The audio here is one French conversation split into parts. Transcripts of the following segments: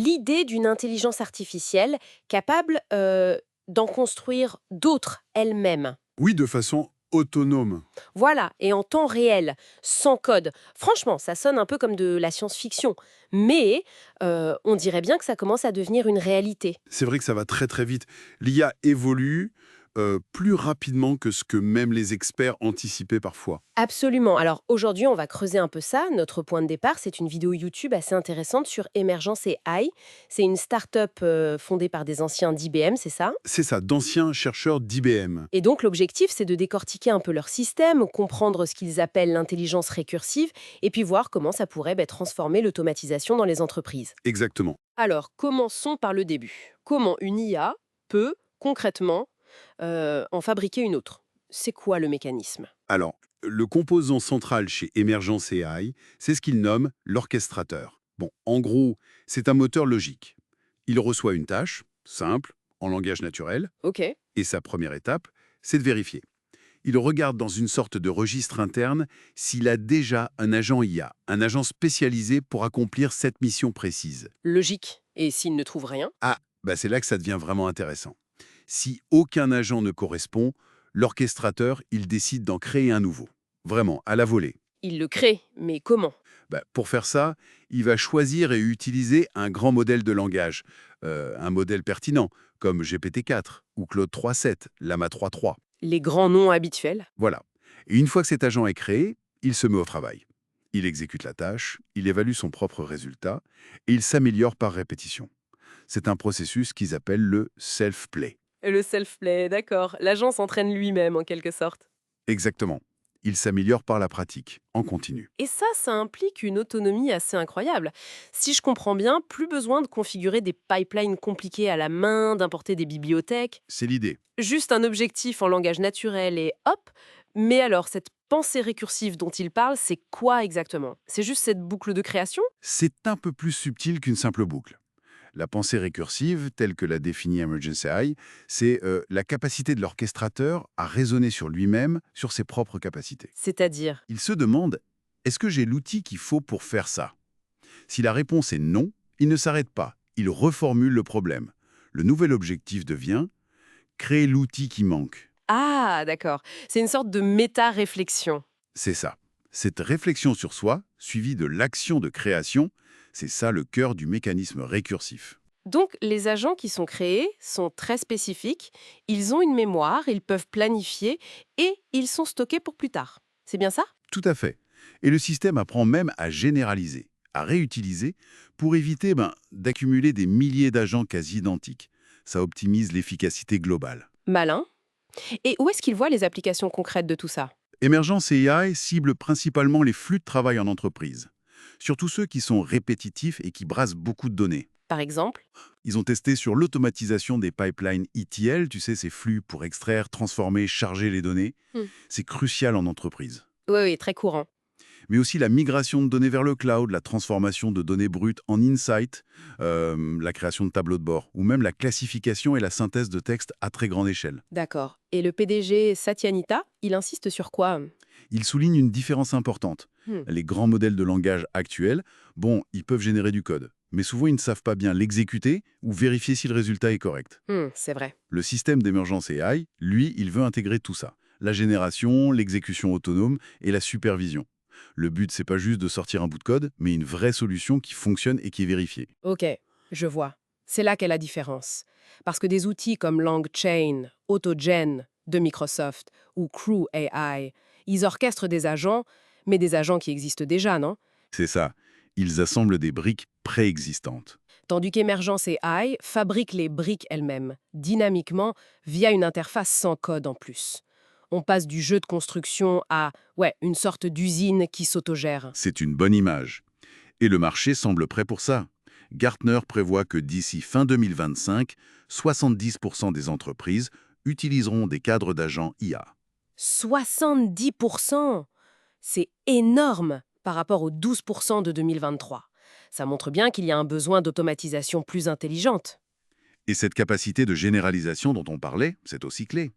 l'idée d'une intelligence artificielle capable d'en construire d'autres elle-même. Oui, de façon autonome. Voilà, et en temps réel, sans code. Franchement, ça sonne un peu comme de la science-fiction, mais on dirait bien que ça commence à devenir une réalité. C'est vrai que ça va très très vite. L'IA évolue plus rapidement que ce que même les experts anticipaient parfois. Absolument. Alors aujourd'hui, on va creuser un peu ça. Notre point de départ, c'est une vidéo YouTube assez intéressante sur Emergence AI. C'est une start-up fondée par des anciens d'IBM, c'est ça? C'est ça, d'anciens chercheurs d'IBM. Et donc l'objectif, c'est de décortiquer un peu leur système, comprendre ce qu'ils appellent l'intelligence récursive, et puis voir comment ça pourrait transformer l'automatisation dans les entreprises. Exactement. Alors, commençons par le début. Comment une IA peut, concrètement, en fabriquer une autre? C'est quoi le mécanisme? Alors, le composant central chez Emergence AI, c'est ce qu'ils nomment l'orchestrateur. Bon, en gros, c'est un moteur logique. Il reçoit une tâche, simple, en langage naturel, Ok. et sa première étape, c'est de vérifier. Il regarde dans une sorte de registre interne s'il a déjà un agent IA, un agent spécialisé pour accomplir cette mission précise. Logique. Et s'il ne trouve rien? Ah, bah c'est là que ça devient vraiment intéressant. Si aucun agent ne correspond, l'orchestrateur, il décide d'en créer un nouveau. Vraiment, à la volée. Il le crée, mais comment? Bah, pour faire ça, il va choisir et utiliser un grand modèle de langage, un modèle pertinent, comme GPT-4 ou Claude 3.7, Lama 3.3. Les grands noms habituels? Voilà. Et une fois que cet agent est créé, il se met au travail. Il exécute la tâche, il évalue son propre résultat et il s'améliore par répétition. C'est un processus qu'ils appellent le self-play. Le self-play, d'accord. L'agent s'entraîne lui-même, en quelque sorte. Exactement. Il s'améliore par la pratique, en continu. Et ça implique une autonomie assez incroyable. Si je comprends bien, plus besoin de configurer des pipelines compliqués à la main, d'importer des bibliothèques. C'est l'idée. Juste un objectif en langage naturel et hop. Mais alors, cette pensée récursive dont il parle, c'est quoi exactement? C'est juste cette boucle de création? C'est un peu plus subtil qu'une simple boucle. La pensée récursive, telle que l'a définie Emergence AI, c'est la capacité de l'orchestrateur à raisonner sur lui-même, sur ses propres capacités. C'est-à-dire? Il se demande, est-ce que j'ai l'outil qu'il faut pour faire ça? Si la réponse est non, il ne s'arrête pas, il reformule le problème. Le nouvel objectif devient créer l'outil qui manque. Ah, d'accord. C'est une sorte de méta-réflexion. C'est ça. Cette réflexion sur soi, suivie de l'action de création, c'est ça le cœur du mécanisme récursif. Donc, les agents qui sont créés sont très spécifiques, ils ont une mémoire, ils peuvent planifier et ils sont stockés pour plus tard. C'est bien ça? Tout à fait. Et le système apprend même à généraliser, à réutiliser, pour éviter d'accumuler des milliers d'agents quasi identiques. Ça optimise l'efficacité globale. Malin. Et où est-ce qu'ils voient les applications concrètes de tout ça? Emergence AI cible principalement les flux de travail en entreprise, surtout ceux qui sont répétitifs et qui brassent beaucoup de données. Par exemple? Ils ont testé sur l'automatisation des pipelines ETL, tu sais, ces flux pour extraire, transformer, charger les données. Hmm. C'est crucial en entreprise. Oui, oui, très courant. Mais aussi la migration de données vers le cloud, la transformation de données brutes en insight, la création de tableaux de bord, ou même la classification et la synthèse de textes à très grande échelle. D'accord. Et le PDG Satya Nadella, il insiste sur quoi? Il souligne une différence importante. Hmm. Les grands modèles de langage actuels, bon, ils peuvent générer du code, mais souvent ils ne savent pas bien l'exécuter ou vérifier si le résultat est correct. C'est vrai. Le système d'émergence AI, lui, il veut intégrer tout ça. La génération, l'exécution autonome et la supervision. Le but, c'est pas juste de sortir un bout de code, mais une vraie solution qui fonctionne et qui est vérifiée. Ok, je vois. C'est là qu'est la différence. Parce que des outils comme LangChain, AutoGen de Microsoft ou Crew AI, ils orchestrent des agents, mais des agents qui existent déjà, non? C'est ça. Ils assemblent des briques préexistantes. Tandis qu'Emergence AI fabrique les briques elles-mêmes, dynamiquement, via une interface sans code en plus. On passe du jeu de construction à, ouais, une sorte d'usine qui s'autogère. C'est une bonne image. Et le marché semble prêt pour ça. Gartner prévoit que d'ici fin 2025, 70% des entreprises utiliseront des cadres d'agents IA. 70%! C'est énorme par rapport aux 12% de 2023. Ça montre bien qu'il y a un besoin d'automatisation plus intelligente. Et cette capacité de généralisation dont on parlait, c'est aussi clé.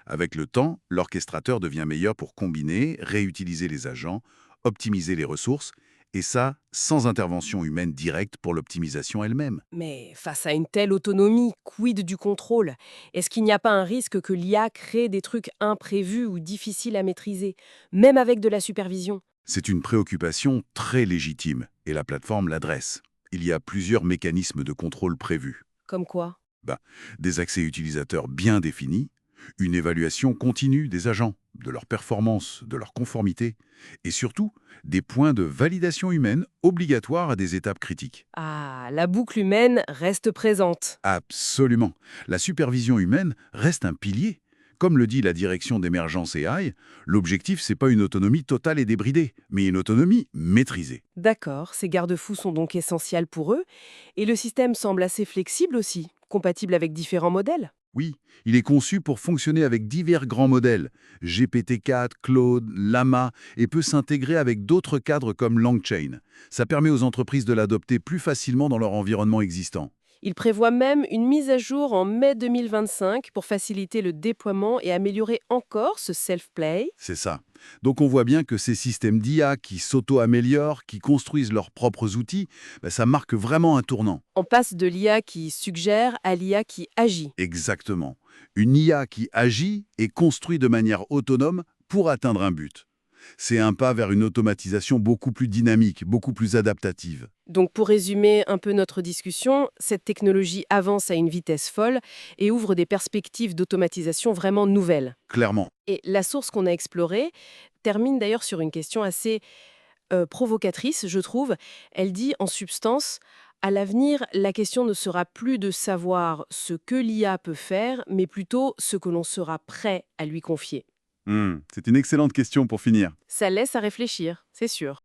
Avec le temps, l'orchestrateur devient meilleur pour combiner, réutiliser les agents, optimiser les ressources Et ça, sans intervention humaine directe pour l'optimisation elle-même. Mais face à une telle autonomie, quid du contrôle? Est-ce qu'il n'y a pas un risque que l'IA crée des trucs imprévus ou difficiles à maîtriser, même avec de la supervision? C'est une préoccupation très légitime, et la plateforme l'adresse. Il y a plusieurs mécanismes de contrôle prévus. Comme quoi? Ben, des accès utilisateurs bien définis, une évaluation continue des agents, de leur performance, de leur conformité, et surtout, des points de validation humaine obligatoires à des étapes critiques. Ah, la boucle humaine reste présente. Absolument. La supervision humaine reste un pilier. Comme le dit la direction d'émergence AI, l'objectif, c'est pas une autonomie totale et débridée, mais une autonomie maîtrisée. D'accord, ces garde-fous sont donc essentiels pour eux, et le système semble assez flexible aussi, compatible avec différents modèles. Oui, il est conçu pour fonctionner avec divers grands modèles, GPT-4, Claude, Llama, et peut s'intégrer avec d'autres cadres comme LangChain. Ça permet aux entreprises de l'adopter plus facilement dans leur environnement existant. Il prévoit même une mise à jour en mai 2025 pour faciliter le déploiement et améliorer encore ce self-play. C'est ça. Donc on voit bien que ces systèmes d'IA qui s'auto-améliorent, qui construisent leurs propres outils, ça marque vraiment un tournant. On passe de l'IA qui suggère à l'IA qui agit. Exactement. Une IA qui agit et construit de manière autonome pour atteindre un but. C'est un pas vers une automatisation beaucoup plus dynamique, beaucoup plus adaptative. Donc pour résumer un peu notre discussion, cette technologie avance à une vitesse folle et ouvre des perspectives d'automatisation vraiment nouvelles. Clairement. Et la source qu'on a explorée termine d'ailleurs sur une question assez provocatrice, je trouve. Elle dit en substance, à l'avenir, la question ne sera plus de savoir ce que l'IA peut faire, mais plutôt ce que l'on sera prêt à lui confier. C'est une excellente question pour finir. Ça laisse à réfléchir, c'est sûr.